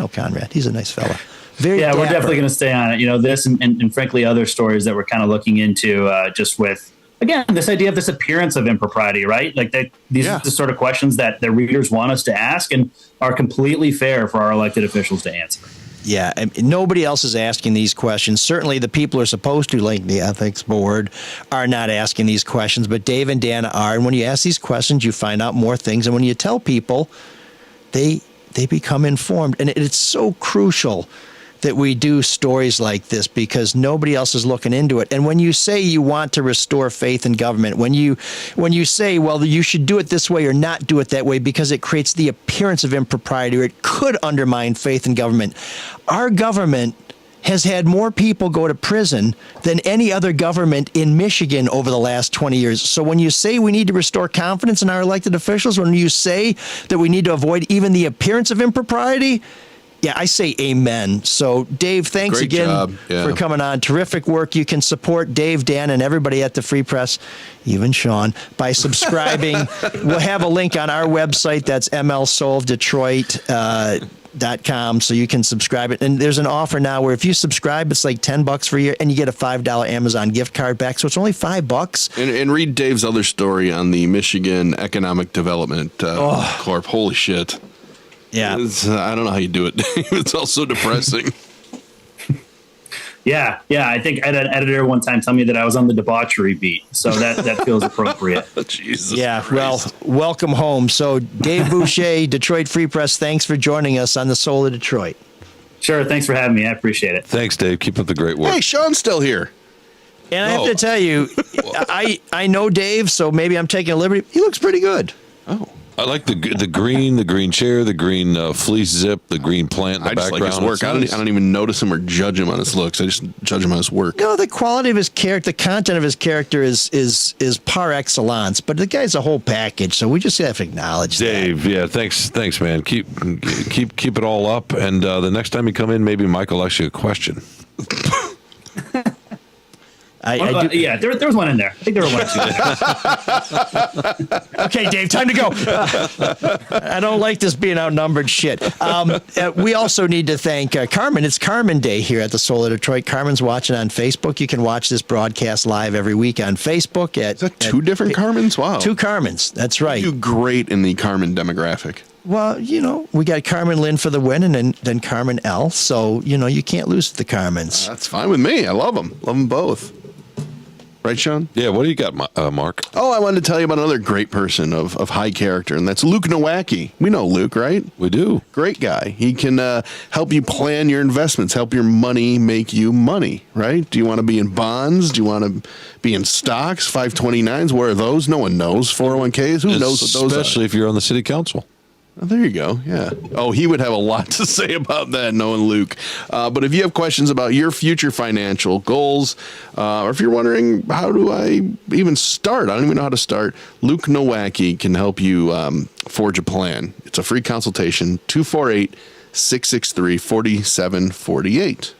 Conrad. He's a nice fella. Very yeah, dapper. We're definitely going to stay on it. This and frankly, other stories that we're kind of looking into just with, again, this idea of this appearance of impropriety, right? Like these are the sort of questions that the readers want us to ask and are completely fair for our elected officials to answer. Yeah, nobody else is asking these questions. Certainly the people who are supposed to, like the ethics board, are not asking these questions, but Dave and Dana are. And when you ask these questions, you find out more things. And when you tell people, they become informed. And it's so crucial that we do stories like this because nobody else is looking into it. And when you say you want to restore faith in government, when you say, well, you should do it this way or not do it that way because it creates the appearance of impropriety or it could undermine faith in government. Our government has had more people go to prison than any other government in Michigan over the last 20 years. So when you say we need to restore confidence in our elected officials, when you say that we need to avoid even the appearance of impropriety, yeah, I say amen. So, Dave, thanks Great again job. Yeah. for coming on. Terrific work. You can support Dave, Dan, and everybody at the Free Press, even Sean, by subscribing. We'll have a link on our website. That's mlsolvedetroit.com, so you can subscribe it. And there's an offer now where if you subscribe, it's like $10 for a year, and you get a $5 Amazon gift card back. So it's only $5. And read Dave's other story on the Michigan Economic Development Corp. Holy shit. Yeah. I don't know how you do it, Dave. It's also depressing. Yeah. I think I had an editor one time tell me that I was on the debauchery beat, so that feels appropriate. Jesus Christ. Well, welcome home. So, Dave Boucher, Detroit Free Press, thanks for joining us on the Soul of Detroit. Sure, thanks for having me. I appreciate it. Thanks, Dave. Keep up the great work. Hey, Sean's still here. And I have to tell you, I know Dave, so maybe I'm taking a liberty. He looks pretty good. Oh. I like the green chair, the green fleece zip, the green plant in the background. Like his work. I don't even notice him or judge him on his looks. I just judge him on his work. No, the quality of his character, the content of his character is par excellence. But the guy's a whole package, so we just have to acknowledge Dave, that. yeah, thanks, man. Keep it all up, and the next time you come in, maybe Mike will ask you a question. I do. Yeah, there was one in there. I think there were one or two. Okay, Dave, time to go. I don't like this being outnumbered shit. We also need to thank Carmen. It's Carmen Day here at the Soul of Detroit. Carmen's watching on Facebook. You can watch this broadcast live every week on Facebook. Is that two different Carmens? Wow. Two Carmens. That's right. You do great in the Carmen demographic. Well, we got Carmen Lynn for the win and then Carmen L. So, you can't lose with the Carmens. That's fine with me. I love them. Love them both. Right, Sean? Yeah, what do you got, Mark? Oh, I wanted to tell you about another great person of high character, and that's Luke Nowacki. We know Luke, right? We do. Great guy. He can help you plan your investments, help your money make you money, right? Do you want to be in bonds? Do you want to be in stocks? 529s? Where are those? No one knows. 401ks? Who knows what those are? Especially if you're on the city council. Oh, there you go. Yeah. Oh, he would have a lot to say about that, knowing Luke. But if you have questions about your future financial goals, or if you're wondering, how do I even start? I don't even know how to start. Luke Nowacki can help you forge a plan. It's a free consultation, 248-663-4748.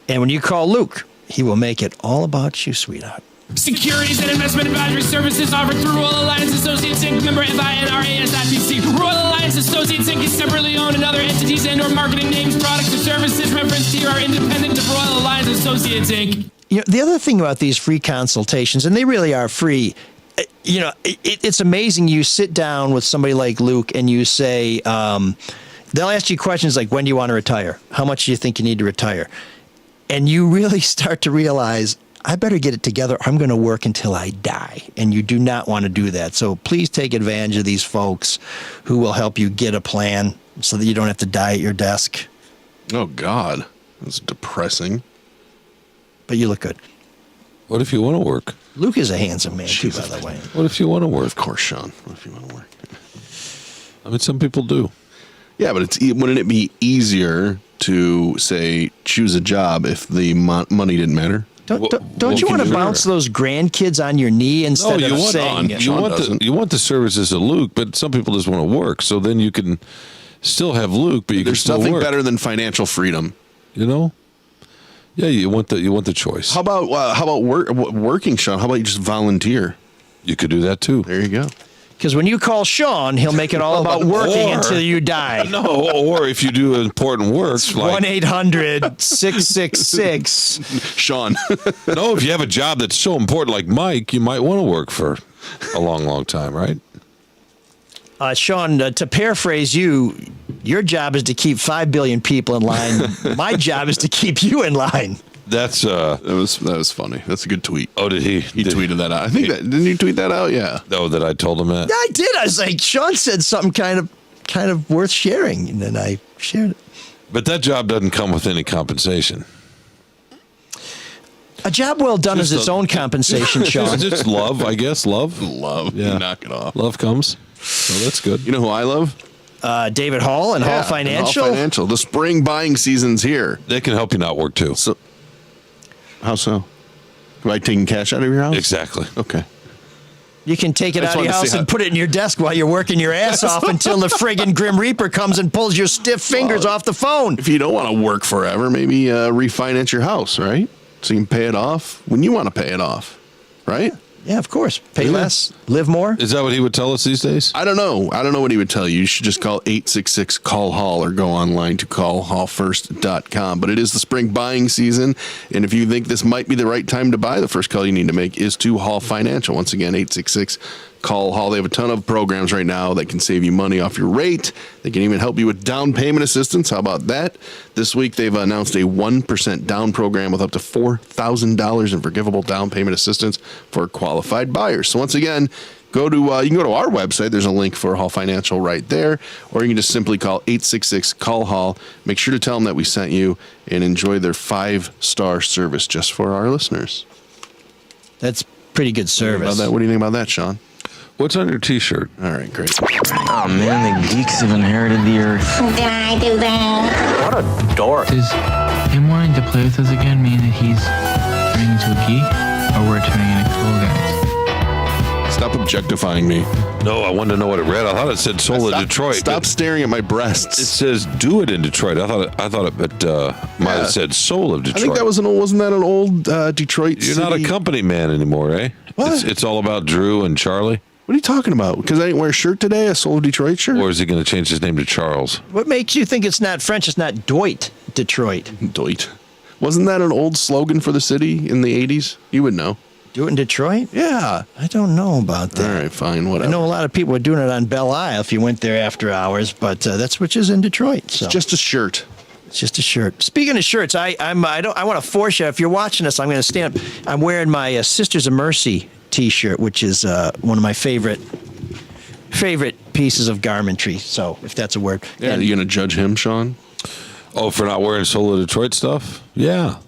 And when you call Luke, he will make it all about you, sweetheart. Securities and investment advisory services offered through Royal Alliance Associates Inc. Member FINRA/SIPC. Royal Alliance Associates Inc. is separately owned, and other entities and/or marketing names, products, or services referenced here are independent of Royal Alliance Associates Inc. The other thing about these free consultations, and they really are free. It's amazing. You sit down with somebody like Luke, and you say, they'll ask you questions like, "When do you want to retire? How much do you think you need to retire?" And you really start to realize, I better get it together. I'm going to work until I die. And you do not want to do that. So please take advantage of these folks who will help you get a plan so that you don't have to die at your desk. Oh, God. That's depressing. But you look good. What if you want to work? Luke is a handsome man, too, by the way. What if you want to work? Of course, Sean. What if you want to work? I mean, some people do. Yeah, but wouldn't it be easier to, say, choose a job if the money didn't matter? Don't you want to bounce those grandkids on your knee instead of saying you want the services of Luke, but some people just want to work. So then you can still have Luke, but there's can still nothing work. better than financial freedom. Yeah, you want the choice. How about working, Sean? How about you just volunteer? You could do that too. There you go. Because when you call Sean, he'll make it all about working until you die. No, or if you do important work, like 1-800-666 Sean. No, if you have a job that's so important like Mike, you might want to work for a long, long time, right? Sean, to paraphrase you, your job is to keep 5 billion people in line. My job is to keep you in line. That's that was funny. That's a good tweet. Oh, did he? He tweeted that out. I think didn't you tweet that out? Yeah. Oh, that I told him that. Yeah, I did. I was like, Sean said something kind of worth sharing, and then I shared it. But that job doesn't come with any compensation. A job well done is its own compensation, Sean. It's love, I guess. Love. Yeah. Knock it off. Love comes. So that's good. You know who I love? David Hall and Hall Financial. Hall Financial. The spring buying season's here. They can help you not work too. So, how so? By taking cash out of your house? Exactly. Okay. You can take it out of your house and put it in your desk while you're working your ass off until the friggin' Grim Reaper comes and pulls your stiff fingers off the phone. If you don't want to work forever, maybe refinance your house, right? So you can pay it off when you want to pay it off, right? Yeah, of course. Pay less, live more. Is that what he would tell us these days? I don't know. I don't know what he would tell you. You should just call 866-CALL-HALL or go online to callhallfirst.com. But it is the spring buying season, and if you think this might be the right time to buy, the first call you need to make is to Hall Financial. Once again, 866-CALL-HALL. They have a ton of programs right now that can save you money off your rate. They can even help you with down payment assistance. How about that? This week, they've announced a 1% down program with up to $4,000 in forgivable down payment assistance for qualified buyers. So once again, you can go to our website. There's a link for Hall Financial right there, or you can just simply call 866-CALL-HALL. Make sure to tell them that we sent you and enjoy their 5-star service just for our listeners. That's pretty good service. What do you think about that, Sean? What's on your T-shirt? All right, great. Oh man, the geeks have inherited the earth. Did I do that? What a dork. Does him wanting to play with us again mean that he's turning into a geek, or we're turning into cool guys? Stop objectifying me. No, I wanted to know what it read. I thought it said Soul of Detroit. Stop staring at my breasts. It says "Do It in Detroit." I thought it might have said "Soul of Detroit." I think that wasn't that an old Detroit? You're city? not a company man anymore, eh? What? It's all about Drew and Charlie. What are you talking about? Because I didn't wear a shirt today, a Soul of Detroit shirt? Or is he going to change his name to Charles? What makes you think it's not French? It's not Detroit. Detroit. Wasn't that an old slogan for the city in the 80s? You would know. Do it in Detroit? Yeah. I don't know about that. All right, fine, whatever. I know a lot of people are doing it on Belle Isle if you went there after hours, but that's which is in Detroit. So. It's just a shirt. It's just a shirt. Speaking of shirts, I want to force you. If you're watching this, I'm going to stand up. I'm wearing my Sisters of Mercy T-shirt, which is one of my favorite pieces of garmentry. So, if that's a word. Yeah, are you going to judge him, Sean? Oh, for not wearing Soul of Detroit stuff? Yeah.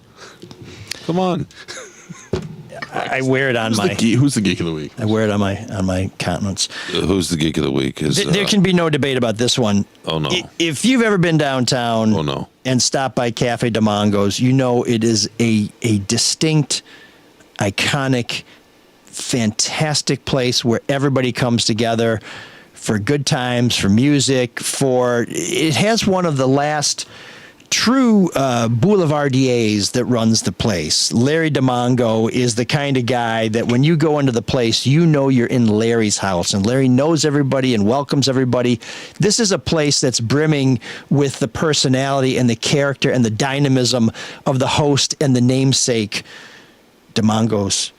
Come on. I wear it on who's the geek of the week? I wear it on my countenance. Who's the geek of the week? There can be no debate about this one. Oh no! If you've ever been downtown, oh no, and stopped by Cafe de Mongo's, you know it is a distinct, iconic, fantastic place where everybody comes together for good times, for music, it has one of the last true boulevardiers that runs the place. Larry DeMongo is the kind of guy that when you go into the place, you know you're in Larry's house, and Larry knows everybody and welcomes everybody. This is a place that's brimming with the personality and the character and the dynamism of the host and the namesake, DeMongo's.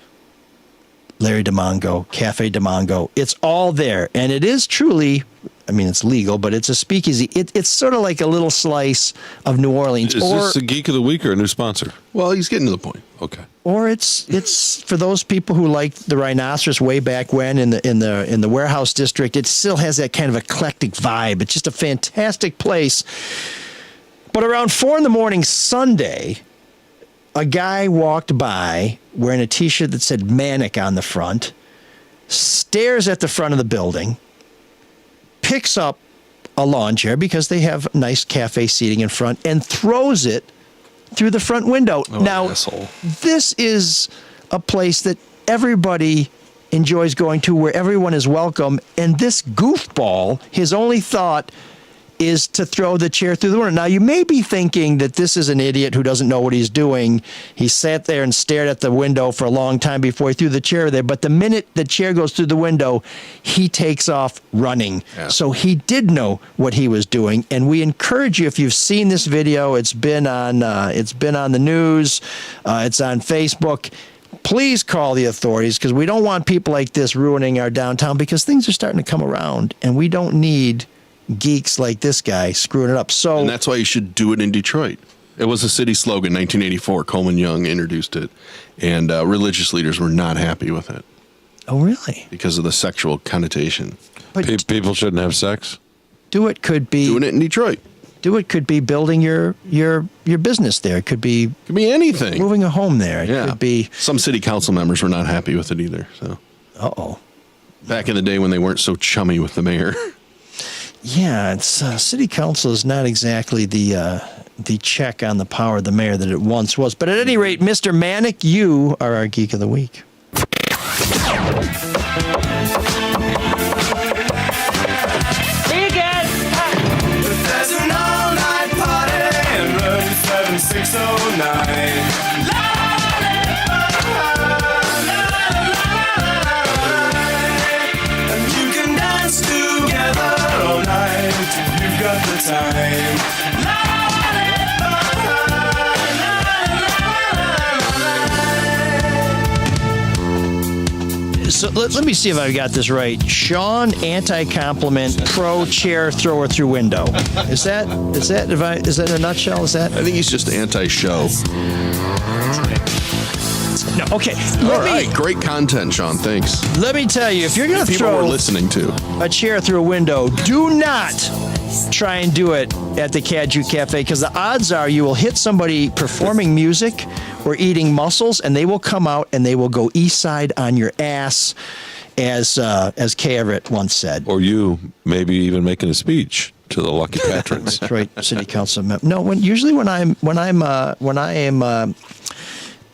Larry DeMongo, Cafe DeMongo. It's all there, and it is truly, I mean, it's legal, but it's a speakeasy. It's sort of like a little slice of New Orleans. Is this a geek of the week or a new sponsor? Well, he's getting to the point. Okay. Or it's for those people who liked the Rhinoceros way back when in the warehouse district. It still has that kind of eclectic vibe. It's just a fantastic place. But around 4 a.m. Sunday, a guy walked by wearing a T-shirt that said Manic on the front, stares at the front of the building, picks up a lawn chair because they have nice cafe seating in front, and throws it through the front window. Now, this is a place that everybody enjoys going to, where everyone is welcome, and this goofball, his only thought is to throw the chair through the window. Now, you may be thinking that this is an idiot who doesn't know what he's doing. He sat there and stared at the window for a long time before he threw the chair there. But the minute the chair goes through the window, he takes off running. Yeah. So he did know what he was doing. And we encourage you, if you've seen this video, it's been on the news, it's on Facebook. Please call the authorities, because we don't want people like this ruining our downtown, because things are starting to come around, and we don't need geeks like this guy screwing it up. So, and that's why you should do it in Detroit. It was a city slogan, 1984. Coleman Young introduced it, and religious leaders were not happy with it. Oh, really? Because of the sexual connotation. But people shouldn't have sex? Doing it in Detroit. Could be building your business there. It could be anything. Moving a home there. It could be. Some city council members were not happy with it either. So. Uh-oh. Back in the day when they weren't so chummy with the mayor. Yeah, it's city council is not exactly the check on the power of the mayor that it once was. But at any rate, Mr. Manic, you are our Geek of the Week. See you again. There's an all-night party in room 7609. The time. So let me see if I've got this right. Sean, anti-compliment, pro chair thrower through window. Is that in a nutshell? Is that? I think he's just anti-show. No, okay. All right, great content, Sean. Thanks. Let me tell you, if you're going to throw we're listening to a chair through a window, do not try and do it at the Caju Cafe, because the odds are you will hit somebody performing music or eating mussels, and they will come out and they will go east side on your ass, as Kay Everett once said. Or you maybe even making a speech to the lucky patrons. That's right, city council member. No, usually when I am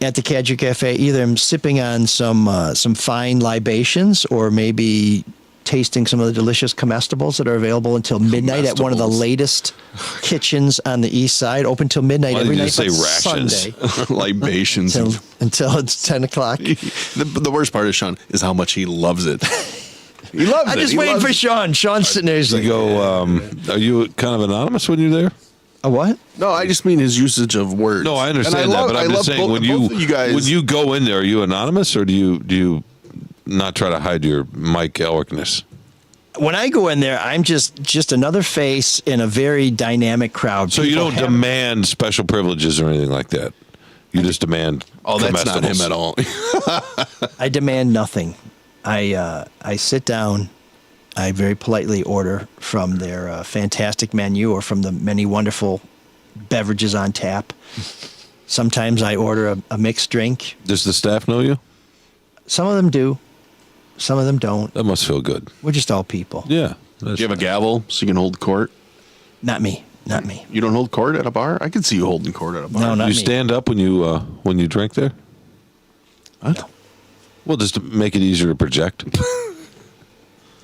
at the Caju Cafe. Either I'm sipping on some fine libations, or maybe tasting some of the delicious comestibles that are available until midnight at one of the latest kitchens on the east side, open till midnight every night but Sunday. Libations. Until it's 10 o'clock. The worst part of Sean is how much he loves it. He loves it. I'm just waiting for Sean. Sean's sitting there. He's like, are you kind of anonymous when you're there? A what? No, I just mean his usage of words. No, I understand that, but I'm just saying when you go in there, are you anonymous, or do you not try to hide your Mike Elrickness? When I go in there, I'm just another face in a very dynamic crowd. So you don't demand special privileges or anything like that. You just demand. Oh, that's not him at all. I demand nothing. I sit down. I very politely order from their fantastic menu or from the many wonderful beverages on tap. Sometimes I order a mixed drink. Does the staff know you? Some of them do. Some of them don't. That must feel good. We're just all people. Yeah. Do you have a gavel so you can hold court? Not me. Not me. You don't hold court at a bar? I could see you holding court at a bar. No, not you me. Stand up when you drink there? What? No. Well, just to make it easier to project.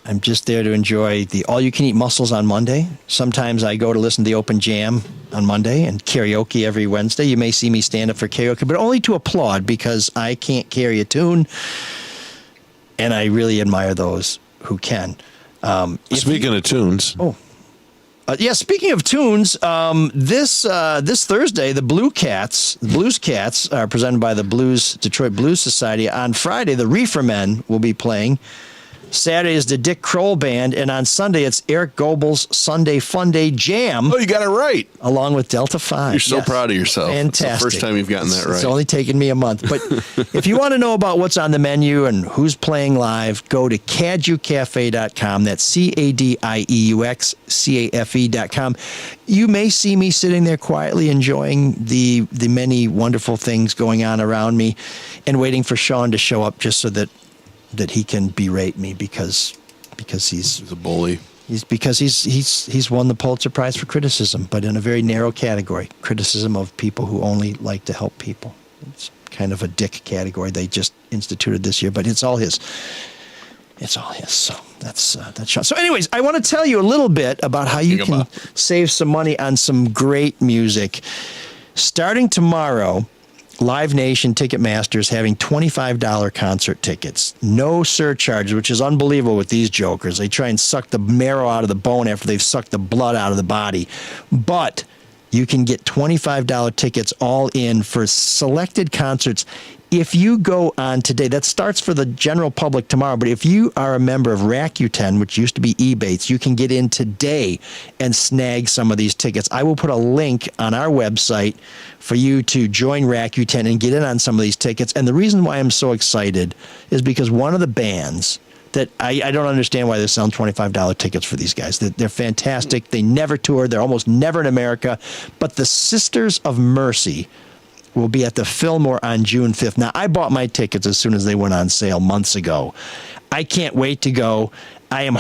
I'm just there to enjoy the all-you-can-eat mussels on Monday. Sometimes I go to listen to the open jam on Monday and karaoke every Wednesday. You may see me stand up for karaoke, but only to applaud because I can't carry a tune, and I really admire those who can. Speaking of tunes. Speaking of tunes, this Thursday, the Blues Cats are presented by the Detroit Blues Society. On Friday, the Reefer Men will be playing. Saturday is the Dick Kroll Band, and on Sunday it's Eric Goebel's Sunday Fun Day Jam. Oh, you got it right. Along with Delta 5. You're so proud of yourself. Fantastic. It's the first time you've gotten that right. It's only taken me a month. But if you want to know about what's on the menu and who's playing live, go to cajucafe.com. That's CADIEUXCAFE.com. You may see me sitting there quietly enjoying the many wonderful things going on around me and waiting for Sean to show up just so that he can berate me because he's a bully. He's won the Pulitzer Prize for criticism, but in a very narrow category, criticism of people who only like to help people. It's kind of a dick category they just instituted this year, but it's all his. It's all his. So that's Sean. So anyways, I want to tell you a little bit about how you can save some money on some great music. Starting tomorrow, Live Nation Ticketmaster is having $25 concert tickets. No surcharges, which is unbelievable with these jokers. They try and suck the marrow out of the bone after they've sucked the blood out of the body. But you can get $25 tickets all in for selected concerts. If you go on today, that starts for the general public tomorrow, but if you are a member of Rakuten, which used to be Ebates, you can get in today and snag some of these tickets. I will put a link on our website for you to join Rakuten and get in on some of these tickets. And the reason why I'm so excited is because one of the bands that I don't understand why they're selling $25 tickets for these guys. They're fantastic. They never tour. They're almost never in America. But the Sisters of Mercy will be at the Fillmore on June 5th. Now, I bought my tickets as soon as they went on sale months ago. I can't wait to go. I'm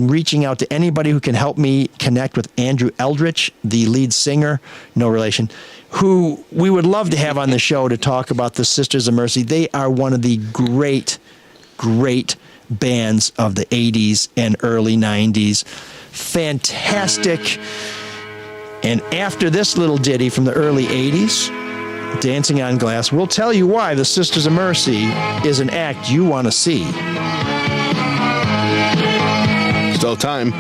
reaching out to anybody who can help me connect with Andrew Eldritch, the lead singer, no relation, who we would love to have on the show to talk about the Sisters of Mercy. They are one of the great, great bands of the 80s and early 90s. Fantastic. And after this little ditty from the early 80s, Dancing on Glass, we'll tell you why the Sisters of Mercy is an act you want to see. Still time.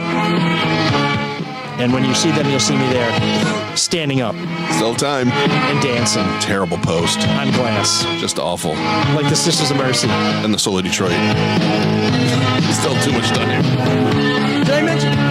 And when you see them, you'll see me there, standing up. Still time. And dancing. Terrible post. On glass. Just awful. Like the Sisters of Mercy. And the Soul of Detroit. Still too much time. Did I mention?